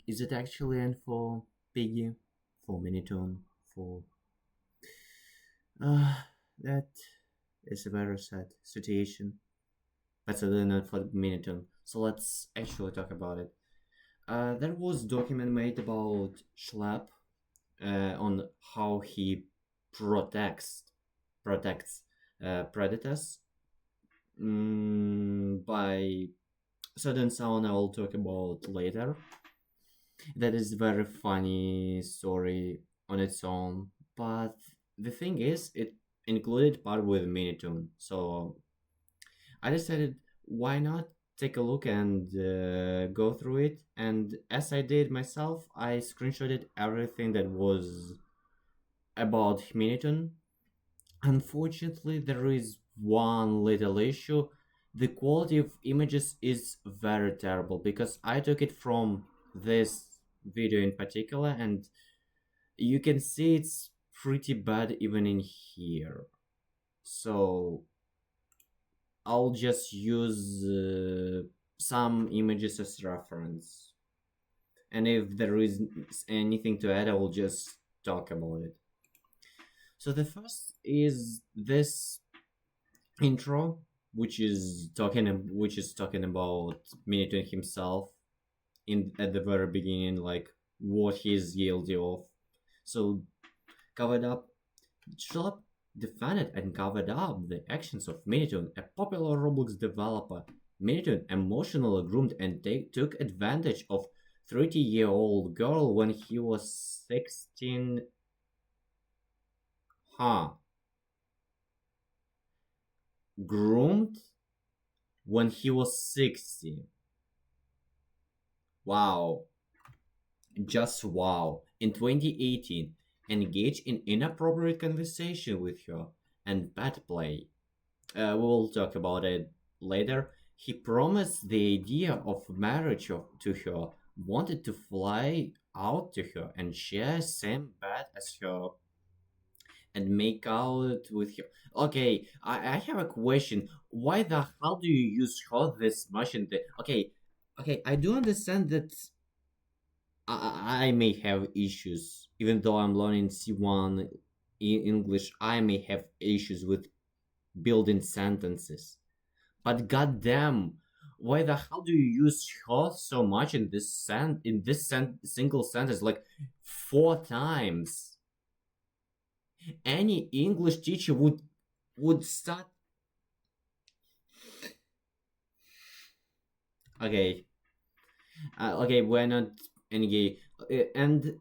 Is it actually N for Piggy, for Minitoon, for that is a very sad situation, but certainly not for Minitoon. So let's actually talk about it. There was document made about Schlapp on how he protects predators by certain sound I will talk about later. That is very funny story on its own, but the thing is, it included part with Minitoon, so I decided why not take a look and go through it. And as I did myself, I screenshotted everything that was about Minitoon. Unfortunately, there is one little issue. The quality of images is very terrible because I took it from this video in particular, and you can see it's pretty bad even in here. So I'll just use some images as reference. And if there is anything to add, I will just talk about it. So the first is this intro, which is talking about Minitoon himself in at the very beginning, like what he's guilty of. So covered up, Schlapp defended and covered up the actions of Minitoon, a popular Roblox developer. Minitoon emotionally groomed and took advantage of 30-year-old girl when he was 16. Huh. Groomed when he was 60. Wow. Just wow. In 2018, engaged in inappropriate conversation with her and pet play. We'll talk about it later. He promised the idea of marriage to her, wanted to fly out to her and share same bed as her and make out with her. Okay, I have a question. Why the hell do you use her this much in the... Okay, I do understand that I may have issues, even though I'm learning C1 in English. I may have issues with building sentences. But goddamn, why the hell do you use her so much in this single sentence, like 4 times? Any English teacher would start. Okay, okay, we're not any gay, and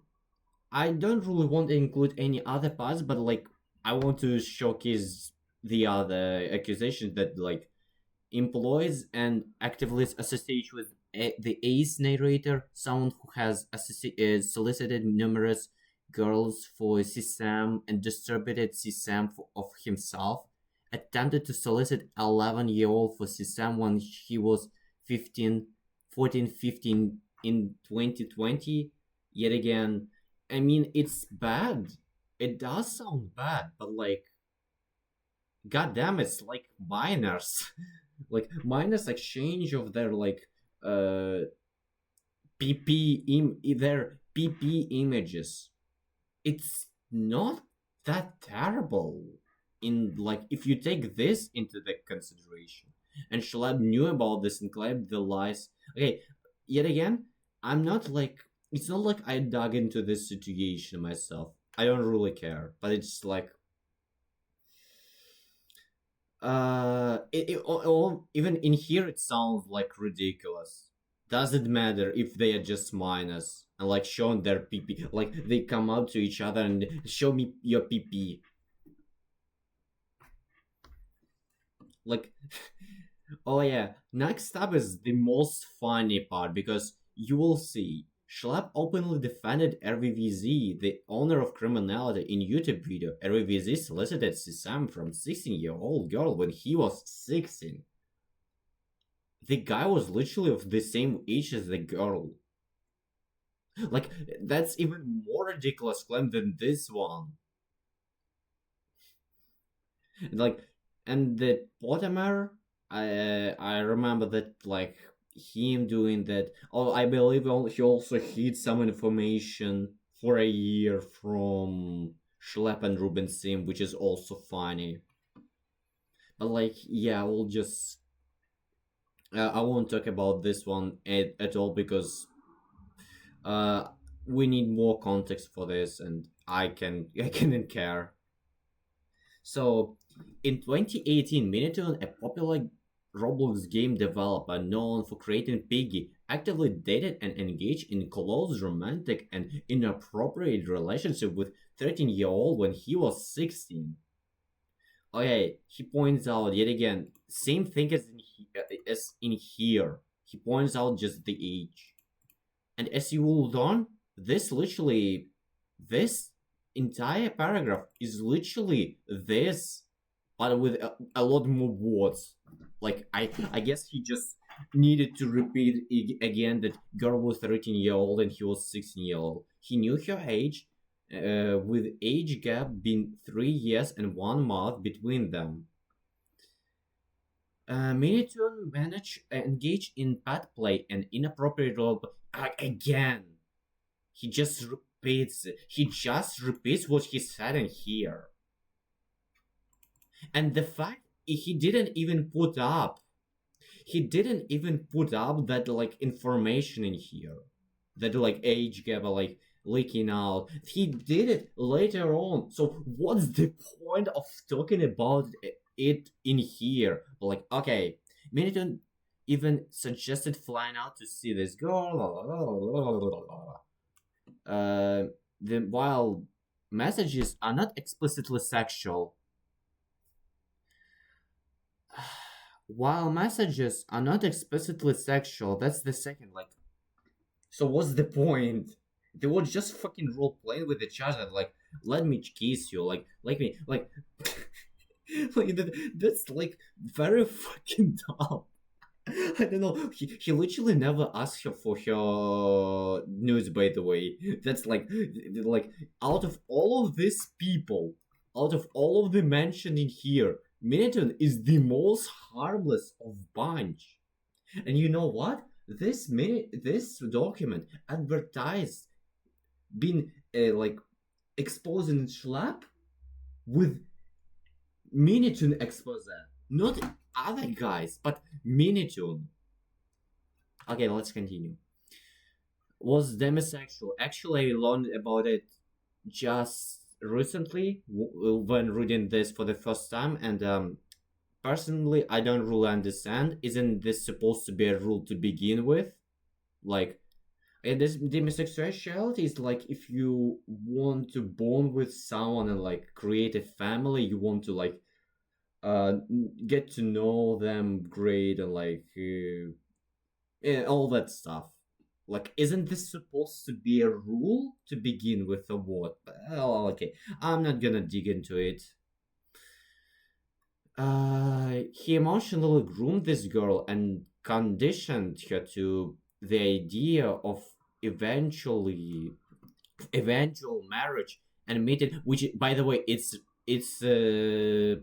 I don't really want to include any other parts, but like I want to showcase the other accusations that like employs and actively associates with the ace narrator, someone who has solicited numerous girls for CSAM and distributed CSAM of himself, attempted to solicit 11-year-old for CSAM when he was 15, 14, 15 in 2020. Yet again, I mean, it's bad. It does sound bad, but like, goddamn, it's like minors. Like minus exchange of their like their pp images. It's not that terrible in like if you take this into the consideration. And Shalab knew about this and claimed the lies. Okay, yet again, I'm not like it's not like I dug into this situation myself. I don't really care, but it's like even in here it sounds like ridiculous. Doesn't matter if they are just minors and like showing their pp, like they come out to each other and show me your pp. Like, oh yeah, next up is the most funny part because you will see Schlapp openly defended RVVZ, the owner of criminality, in YouTube video. RVVZ solicited CSAM from 16-year-old girl when he was 16. The guy was literally of the same age as the girl. Like, that's even more ridiculous claim than this one. Like, and the Pottermare, I remember that like him doing that. Oh, I believe he also hid some information for a year from Schlepp and Ruben Sim, which is also funny. But like, yeah, we'll just I won't talk about this one at all because uh we need more context for this, and I can't care. So, in 2018, Minitoon, a popular Roblox game developer known for creating Piggy, actively dated and engaged in close romantic and inappropriate relationship with 13-year-old when he was 16. Okay, he points out yet again, same thing as in here. He points out just the age. And as you will learn, this entire paragraph is literally this, but with a lot more words. Like I guess he just needed to repeat again that girl was 13-year-old and he was 16-year-old. He knew her age, with age gap being 3 years and 1 month between them. Minitoon managed engage in pet play and inappropriate role again. He just repeats what he said in here. And the fact he didn't even put up that like information in here, that like age gap like leaking out. He did it later on. So what's the point of talking about it in here? Like, okay, Minton even suggested flying out to see this girl. The while messages are not explicitly sexual, while messages are not explicitly sexual, that's the second. Like, so what's the point? They were just fucking role playing with each other. Like, let me kiss you. Like me. Like, like that's like very fucking dumb. I don't know. He literally never asked her for her news. By the way, that's like out of all of these people, out of all of the mentioned in here, Minitoon is the most harmless of bunch. And you know what? This document advertised being like exposing Schlapp with Minitoon expose, not other guys, but Minitoon. Okay, let's continue. Was demisexual. Actually, I learned about it just recently when reading this for the first time, and personally, I don't really understand. Isn't this supposed to be a rule to begin with? Like, this demisexuality is like if you want to bond with someone and like create a family, you want to like uh get to know them great and like all that stuff. Like, isn't this supposed to be a rule to begin with, or what? Oh, okay, I'm not gonna dig into it. He emotionally groomed this girl and conditioned her to the idea of eventually eventual marriage and mated, which by the way it's a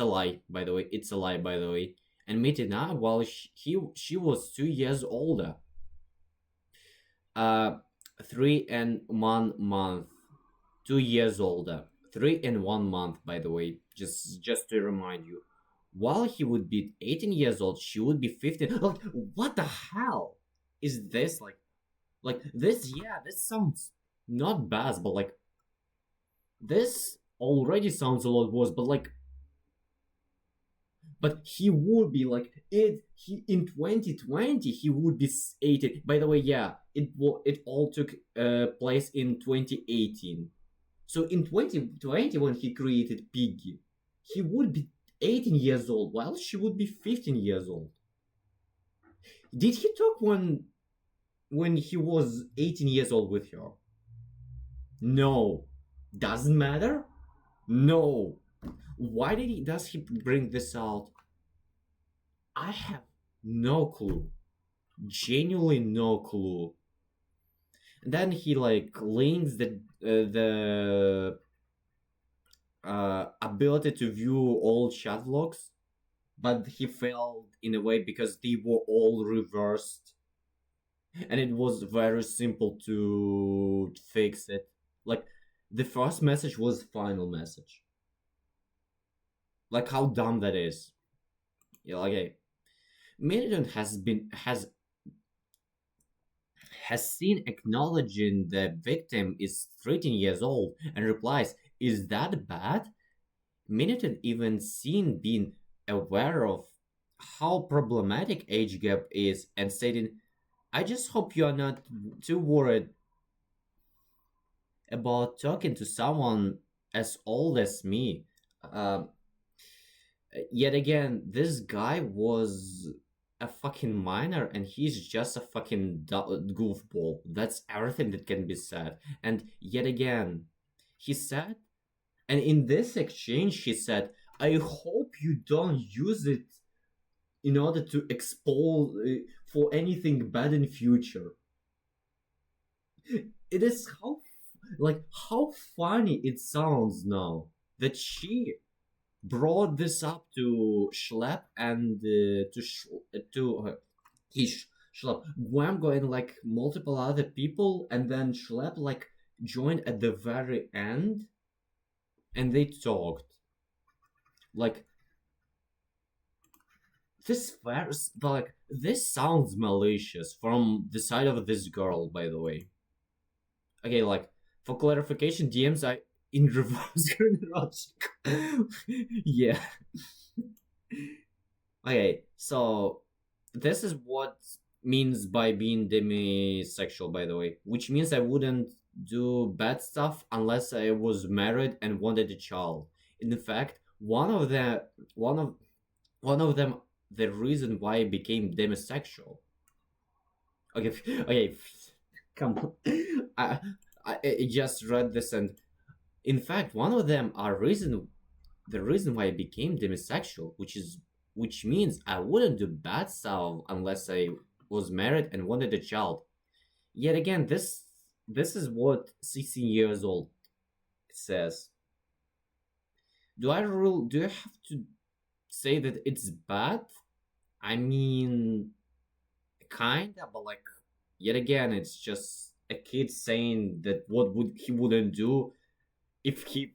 lie, by the way. It's a lie, by the way. And mated now while she was 2 years older. uh 3 and 1 month, 2 years older, 3 and 1 month, by the way, just to remind you. While he would be 18 years old, she would be 15. Like, what the hell is this? Like this, yeah, this sounds not bad, but like this already sounds a lot worse. But he would be like it. He in 2020 he would be 18. By the way, yeah, it all took place in 2018. So in 2020, when he created Piggy, he would be 18 years old, while she would be 15 years old. Did he talk when he was 18 years old with her? No. Doesn't matter? No. Why does he bring this out? I have no clue. Genuinely no clue. And then he like links the ability to view all chat logs, but he failed in a way because they were all reversed, and it was very simple to fix it. Like the first message was final message. Like how dumb that is. Yeah, okay. Minitoon has seen acknowledging the victim is 13 years old and replies, "Is that bad?" Minitoon even seen being aware of how problematic age gap is and stating, "I just hope you are not too worried about talking to someone as old as me." Um, Yet again, this guy was a fucking minor and he's just a fucking goofball. That's everything that can be said. And yet again, he said, and in this exchange, he said, "I hope you don't use it in order to expose for anything bad in future." It is how funny it sounds now that she brought this up to Schlep and to Schlep, Guamgo and like multiple other people, and then Schlep like joined at the very end, and they talked like this sounds malicious from the side of this girl, by the way. Okay, like for clarification, DMs are in reverse chronological. Yeah. Okay, so this is what means by being demisexual, by the way, which means I wouldn't do bad stuff unless I was married and wanted a child. In fact, one of one of them, the reason why I became demisexual. Okay, okay, come on. I, I just read this, and in fact, one of them are the reason why I became demisexual, which means I wouldn't do bad stuff unless I was married and wanted a child. Yet again, this is what 16 years old says. Do I have to say that it's bad? I mean, kinda, but like, yet again, it's just a kid saying that what would he wouldn't do if he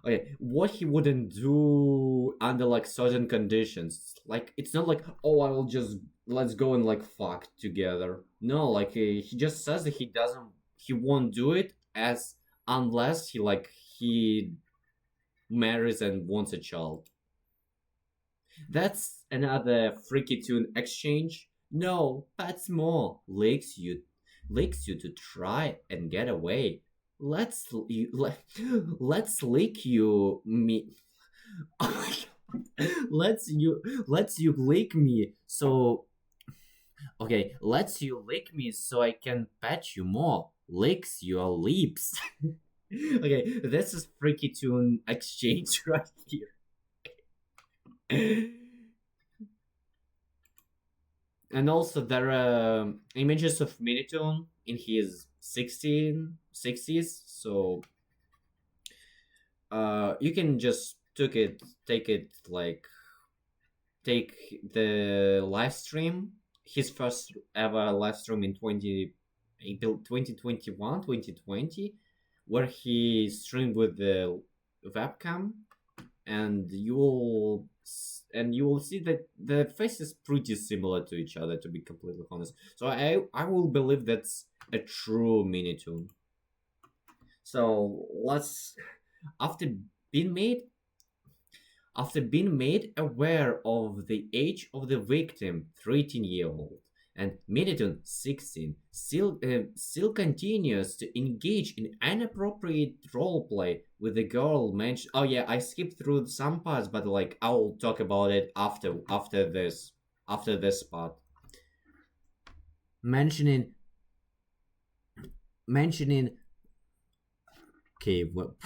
okay, what he wouldn't do under like certain conditions. Like it's not like, oh, I will just let's go and like fuck together. No, like he just says that he won't do it as unless he marries and wants a child. That's another FreakyToon exchange. No, that's more. Licks you to try and get away. Let's lick you me. Let's you lick me so okay. Let's you lick me so I can pet you more. Licks your lips. Okay, this is FreakyToon exchange right here. And also there are images of Minitoon in his 1660s, so you can just take it like take the live stream, his first ever live stream in 20 April 2021 2020, where he streamed with the webcam, and you will see that the face is pretty similar to each other, to be completely honest. So I will believe that's a true Minitoon. So let's after being made after being made aware of the age of the victim, 13-year-old, and Minitoon, 16, still continues to engage in inappropriate roleplay with the girl mentioned. Oh yeah, I skipped through some parts, but like I'll talk about it after this part. Mentioning mentioning okay, well,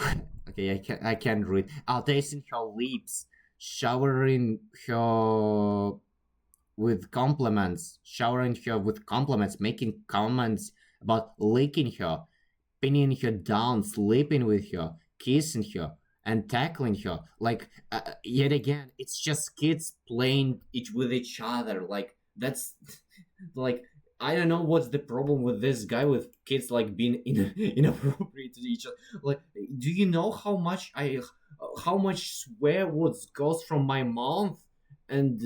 okay, I can't read. Tasting her lips, showering her showering her with compliments, making comments about licking her, pinning her down, sleeping with her, kissing her, and tackling her. Like, yet again, it's just kids playing each with each other. Like, that's like, I don't know what's the problem with this guy with kids like being inappropriate to each other. Like, do you know how much swear words goes from my mouth and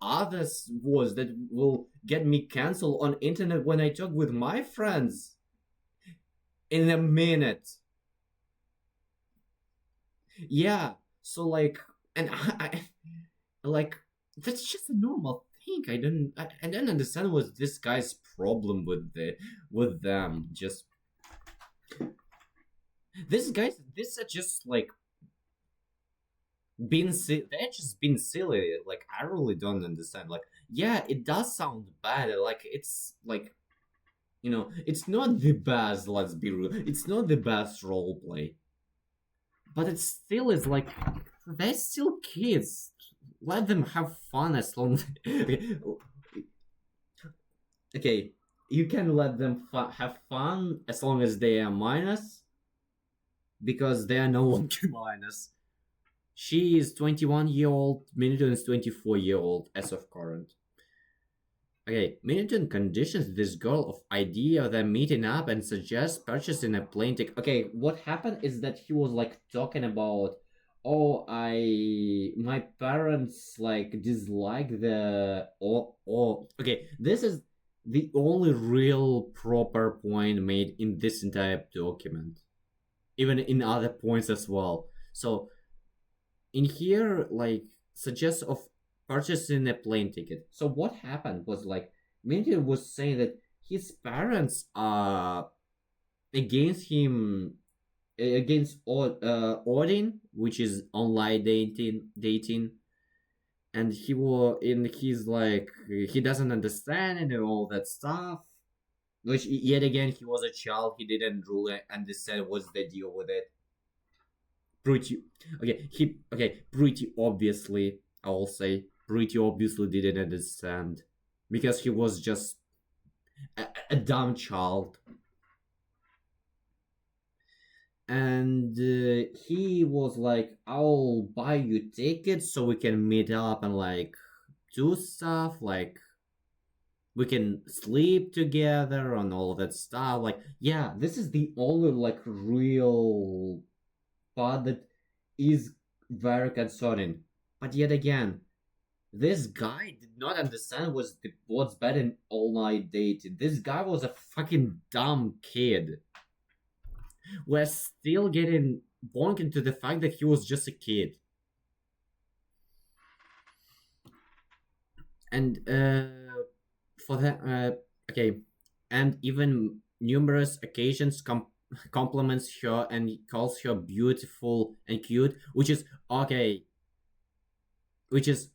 others words that will get me canceled on internet when I talk with my friends in a minute. Yeah. So like, and like that's just a normal thing. I don't understand what's this guy's problem with them. Just this are just like they're just being silly. Like I really don't understand. Like yeah, it does sound bad. Like it's like it's not the best. Let's be real. It's not the best role play, but it still is like they're still kids. Let them have fun as long as okay, you can let them have fun as long as they are minors because they are no longer minors. She is 21-year-old, Minitoon is 24-year-old as of current. Okay, Minitoon conditions this girl of idea of them meeting up and suggests purchasing a plane ticket. Okay, what happened is that he was like talking about, oh, my parents like dislike the okay, this is the only real proper point made in this entire document, even in other points as well. So in here like suggests of purchasing a plane ticket. So what happened was like Minty was saying that his parents are against him, against Odin, which is online dating, and he's like he doesn't understand and all that stuff. Which yet again he was a child, he didn't really understand what's the deal with it. Pretty pretty obviously, I will say pretty obviously didn't understand because he was just a dumb child. And he was like, I'll buy you tickets so we can meet up and like do stuff, like we can sleep together and all that stuff. Like yeah, this is the only like real part that is very concerning. But yet again, this guy did not understand what's bad in all night dating. This guy was a fucking dumb kid. We're still getting bonked into the fact that he was just a kid. And for that, okay, and even numerous occasions compliments her and calls her beautiful and cute, which is okay. Which is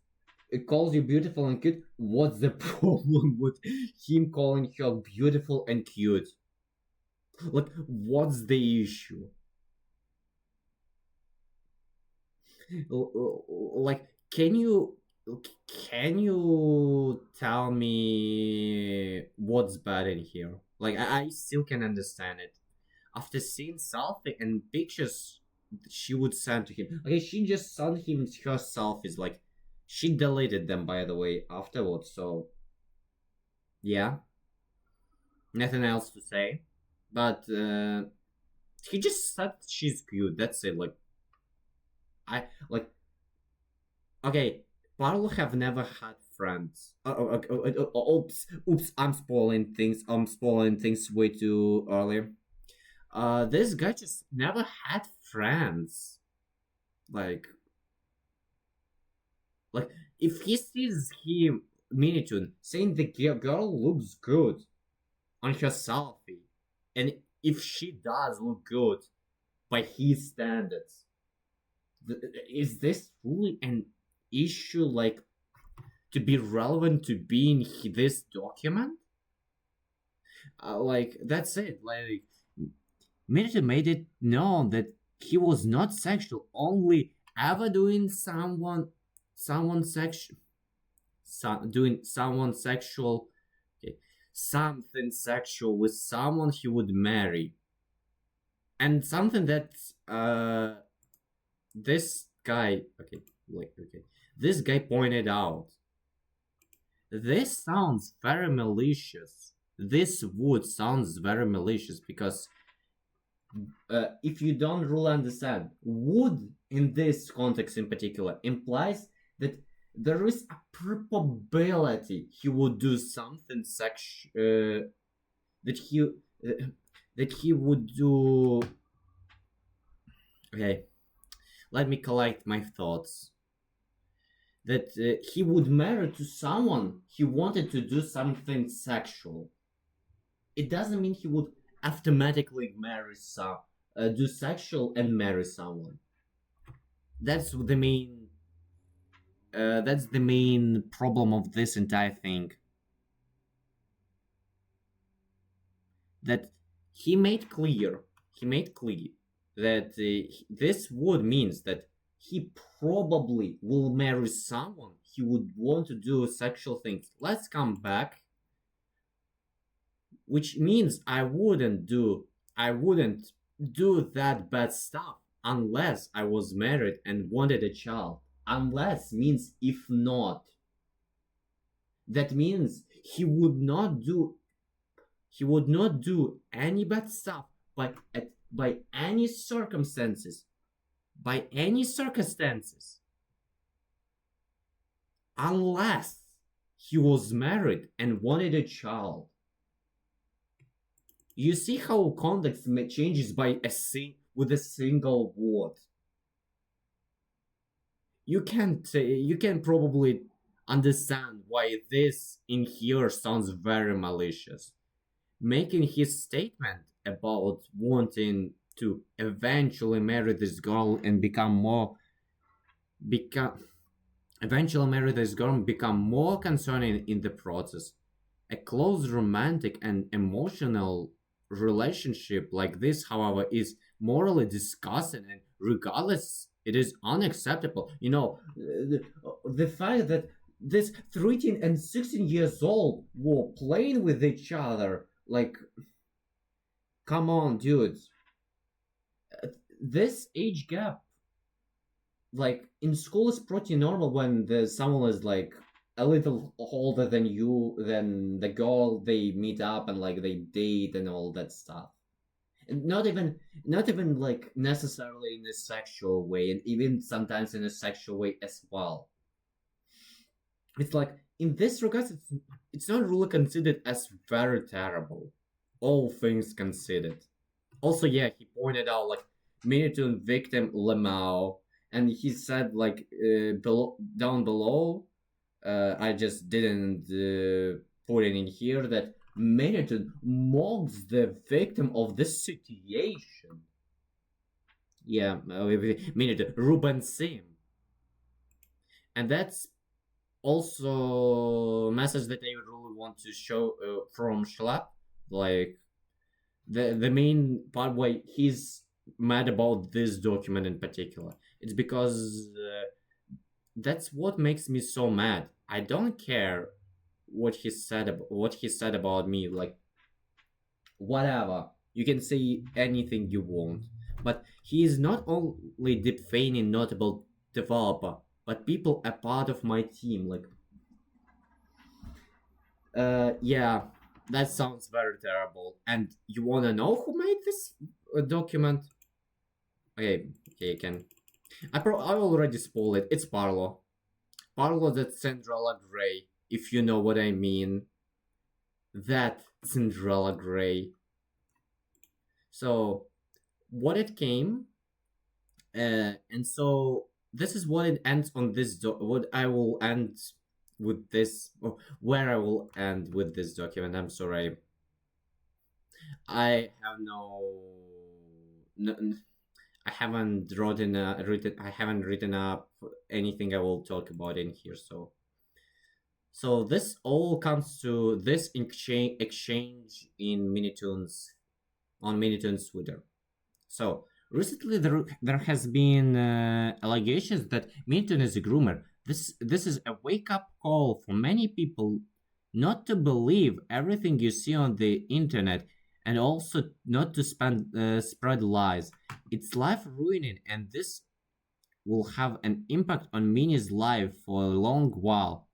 it calls you beautiful and cute. What's the problem with him calling her beautiful and cute? Like, what's the issue? Like, can you tell me what's bad in here? Like, I still can understand it. After seeing selfie and pictures she would send to him. Okay, she just sent him her selfies. Like, she deleted them, by the way, afterwards. So, yeah, nothing else to say. But he just said she's cute. That's it. Like, I like. Okay, Parlo have never had friends. Oops! I'm spoiling things. I'm spoiling things way too early. This guy just never had friends. Like, like if he sees him Minitoon saying the girl looks good on her selfie, and if she does look good by his standards, is this really an issue like to be relevant to be in this document? Like that's it. Like Minito made it known that he was not sexual, only ever doing someone sexual, doing someone sexual, okay, something sexual with someone he would marry, and something that this guy, okay, like, okay, this guy pointed out, this sounds very malicious. This would sounds very malicious because if you don't really understand, would in this context in particular implies that there is a probability he would do something that he uh, that he would do. Okay, let me collect my thoughts. That he would marry to someone he wanted to do something sexual. It doesn't mean he would automatically do sexual and marry someone. That's the main. That's the main problem of this entire thing. That he made clear. He made clear that this would means that he probably will marry someone he would want to do sexual things. Let's come back, which means I wouldn't do that bad stuff unless I was married and wanted a child. Unless means if not. That means he would not do any bad stuff by any circumstances, by any circumstances, unless he was married and wanted a child. You see how context changes with a single word. You can probably understand why this in here sounds very malicious. Making his statement about wanting to eventually marry this girl and become eventually marry this girl and become more concerning in the process. A close romantic and emotional relationship like this, however, is morally disgusting, and regardless, it is unacceptable. The fact that this 13 and 16 years old were playing with each other, like, come on, dudes. This age gap, like, in school is pretty normal when someone is like a little older than you, than the girl they meet up and like they date and all that stuff. And not even like necessarily in a sexual way, and even sometimes in a sexual way as well. It's like in this regard, it's not really considered as very terrible, all things considered. Also, yeah, he pointed out like Minitoon victim Lemao, and he said like down below, I just didn't put it in here, that Minitoon mocks the victim of this situation. Yeah, Minitoon, Ruben Sim, and that's also a message that I really want to show from Schlapp, like the main part why he's mad about this document in particular. It's because that's what makes me so mad. I don't care what he said about me. Like, whatever, you can say anything you want, but he is not only defaming notable developer, but people a part of my team. Like, yeah, that sounds very terrible. And you wanna know who made this document? Okay, okay, you can. I already spoiled it. It's Parlo. Parlo that Cinderella Grey, if you know what I mean. That Cinderella Grey. So, what it came, and so this is what it ends on this. What I will end with this, or where I will end with this document. I'm sorry. I have no, I haven't I haven't written up anything I will talk about in here. So this all comes to this exchange in Minitoon's on Minitoon's Twitter. So recently there has been allegations that Minitoon is a groomer. This is a wake up call for many people not to believe everything you see on the internet, and also not to spread lies. It's life ruining, and this will have an impact on Minnie's life for a long while.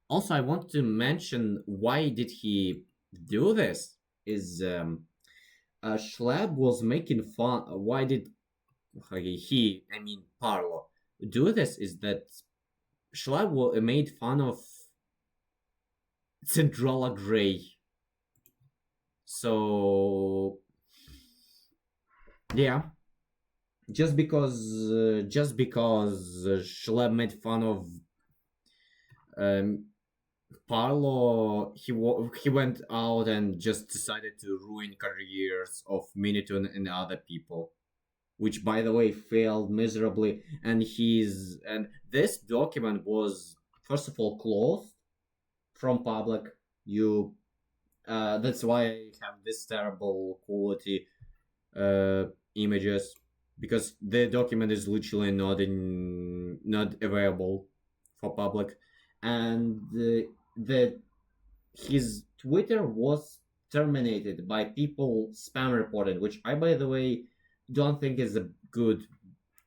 Also, I want to mention why did he do this? Is Schlab was making fun. Why did I mean Parlo, do this? Is that Schlab made fun of Centrala Gray. So yeah, just because Schlab made fun of um, Parlo, he went out and just decided to ruin careers of Minitoon and other people, which by the way failed miserably. And this document was first of all closed from public. You That's why I have this terrible quality images, because the document is literally not available for public. And the his Twitter was terminated by people spam reported, which I, by the way, don't think is a good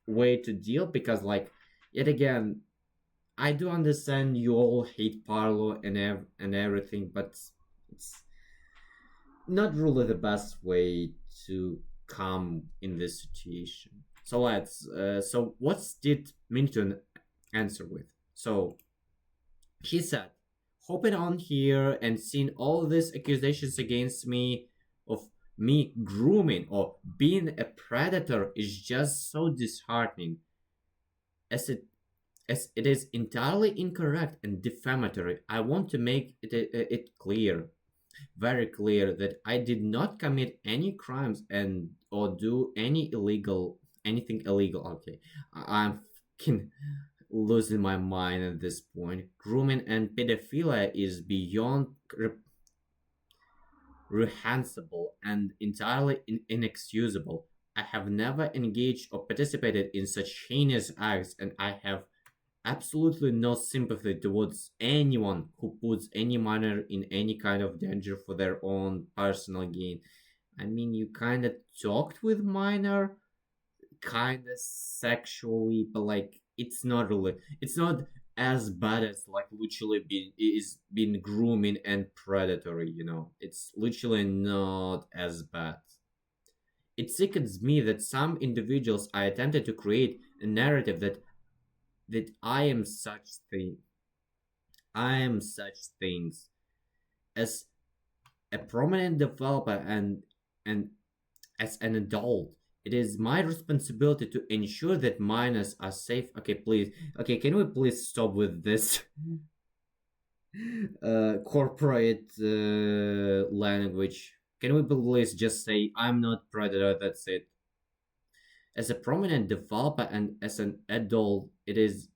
way to deal, because like, yet again, I do understand you all hate Parlo and everything, but it's not really the best way to come in this situation. So what did Minton answer with? So he said, hopping on here and seeing all these accusations against me of me grooming or being a predator is just so disheartening, as it is entirely incorrect and defamatory. I want to make it clear, very clear, that I did not commit any crimes and or do anything illegal. Okay, I'm fucking losing my mind at this point. Grooming and pedophilia is beyond reprehensible and entirely inexcusable. I have never engaged or participated in such heinous acts, and I have absolutely no sympathy towards anyone who puts any minor in any kind of danger for their own personal gain. I mean, you kind of talked with minor, kind of sexually, but like, it's not as bad as like literally being grooming and predatory. It's literally not as bad. It sickens me that some individuals are attempted to create a narrative that I am such things as a prominent developer and as an adult. It is my responsibility to ensure that minors are safe. Okay, please. Okay, can we please stop with this corporate language? Can we please just say I'm not predator? That's it. As a prominent developer and as an adult, it is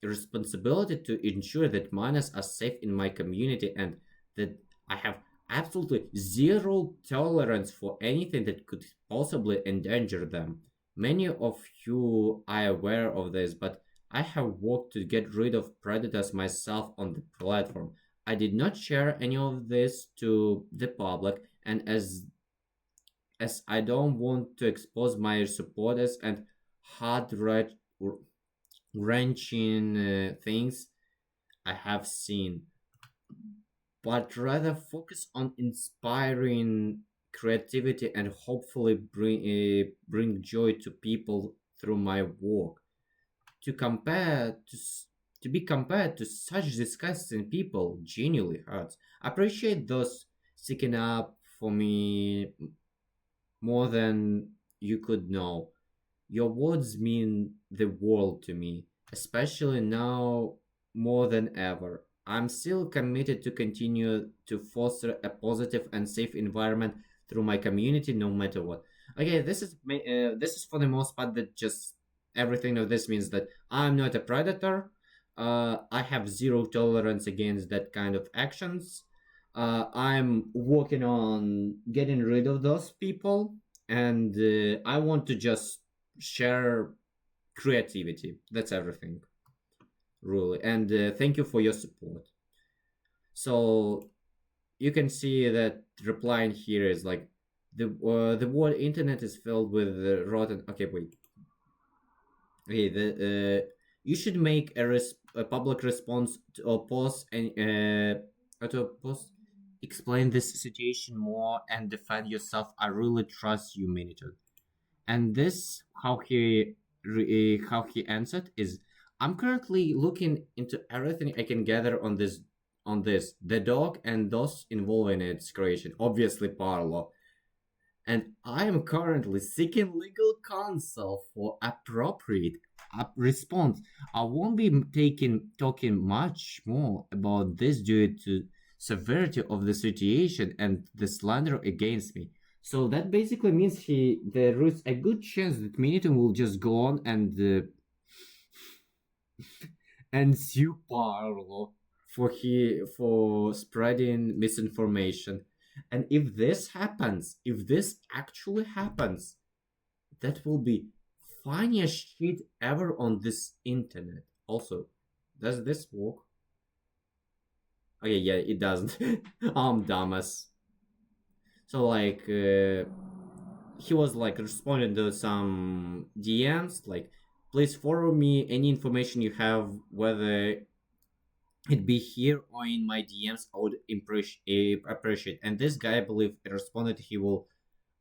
responsibility to ensure that minors are safe in my community, and that I have absolutely zero tolerance for anything that could possibly endanger them. Many of you are aware of this, but I have worked to get rid of predators myself on the platform. I did not share any of this to the public, and as I don't want to expose my supporters and heart wrenching things I have seen, but rather focus on inspiring creativity and hopefully bring joy to people through my work. To compare to be compared to such disgusting people genuinely hurts. I appreciate those sticking up for me more than you could know. Your words mean the world to me, especially now more than ever. I'm still committed to continue to foster a positive and safe environment through my community, no matter what. Okay, this is for the most part that just everything of this means that I'm not a predator. I have zero tolerance against that kind of actions. I'm working on getting rid of those people, and I want to just share creativity. That's everything, really. And thank you for your support. So you can see that replying here is like the word internet is filled with rotten. Okay, wait. Okay, you should make a public response to, or post and to post explain this situation more and defend yourself. I really trust you, Minitoon. And this how he answered is, I'm currently looking into everything I can gather on this the dog and those involved in its creation, obviously Parlo, and I am currently seeking legal counsel for appropriate response. I won't be talking much more about this due to severity of the situation and the slander against me. So that basically means there is a good chance that Minitoon will just go on and sue Parlo for spreading misinformation. And if this happens, if this actually happens, that will be funniest shit ever on this internet. Also, does this work? Okay, yeah, it doesn't. I'm dumbass. So like, he was like responding to some DMs like, please forward me any information you have, whether it be here or in my DMs. I would appreciate. And this guy, I believe, responded he will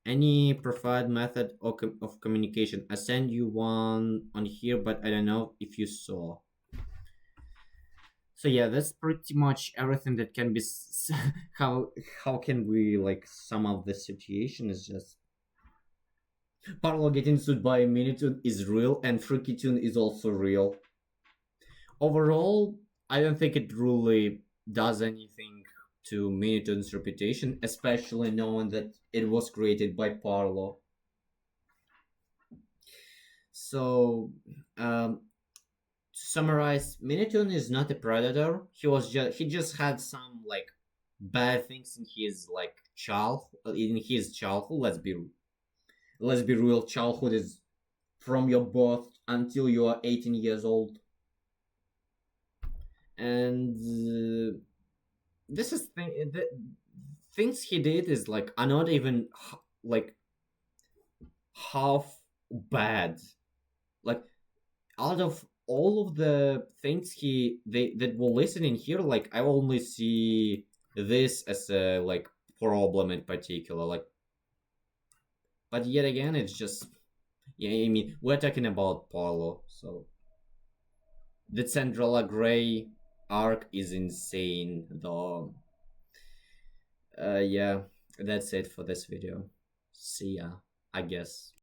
any preferred method of communication. I send you one on here, but I don't know if you saw. So yeah, that's pretty much everything that can be. How can we like sum up the situation? Is just Parlo getting sued by Minitoon is real, and FreakyToon is also real. Overall, I don't think it really does anything to Minitoon's reputation, especially knowing that it was created by Parlo. So, to summarize, Minitoon is not a predator. He just had some like bad things in his like childhood. Let's be real. Childhood is from your birth until you are 18 years old, and this is the things he did is like are not even like half bad. Like out of all of the things they that were listening here, like I only see this as a like problem in particular. Like, but yet again, it's just yeah. I mean, we're talking about Paulo, so the Centrala Gray arc is insane, though. Yeah, that's it for this video. See ya, I guess.